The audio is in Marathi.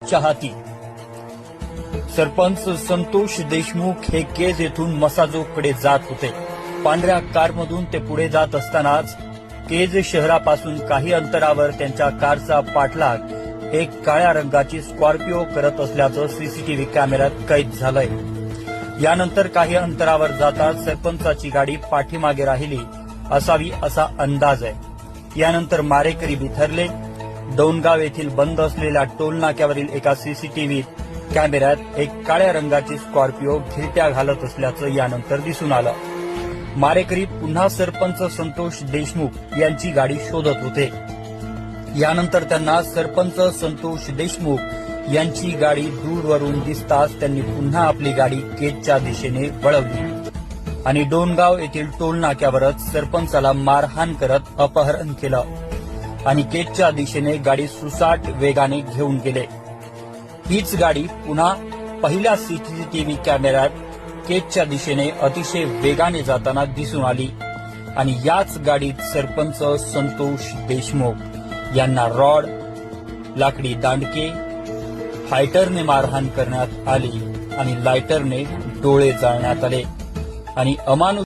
चाहती। सरपंच संतोष देशमुख हे केज येथून मसाजोगकडे जात होते। पांढऱ्या कारमधून ते पुढे जात असतानाच केज शहरापासून काही अंतरावर त्यांच्या कारचा पाठलाग एक काळ्या रंगाची स्कॉर्पिओ करत असल्याचं सीसीटीव्ही कॅमेऱ्यात कैद झालंय। यानंतर काही अंतरावर जाताच सरपंचाची गाडी पाठीमागे राहिली असावी असा अंदाज आहे। यानंतर मारेकरी बिथरले। डोणगाव येथील बंद असलेल्या टोल नाक्यावरील एका सीसीटीव्ही कॅमेऱ्यात एक काळ्या रंगाची स्कॉर्पिओ घिरट्या घालत असल्याचं यानंतर दिसून आलं। मारेकरी पुन्हा सरपंच संतोष देशमुख यांची गाडी शोधत होते। यानंतर त्यांना सरपंच संतोष देशमुख यांची गाडी दूरवरून दिसताच त्यांनी पुन्हा आपली गाडी केजच्या दिशेने वळवली आणि डोणगाव येथील टोल नाक्यावरच सरपंचाला मारहाण करत अपहरण केलं आणि केजच्या दिशेने गाडी सुसाट वेगाने घेऊन गेले। हीच गाडी पुन्हा पहिल्या सीसीटीव्ही कॅमेऱ्यात केजच्या दिशेने अतिशय वेगाने जाताना दिसून आली आणि याच गाडीत सरपंच संतोष देशमुख यांना रॉड, लाकडी दांडके, फायटरने मारहाण करण्यात आली आणि लायटरने डोळे जाळण्यात आले आणि अमानुष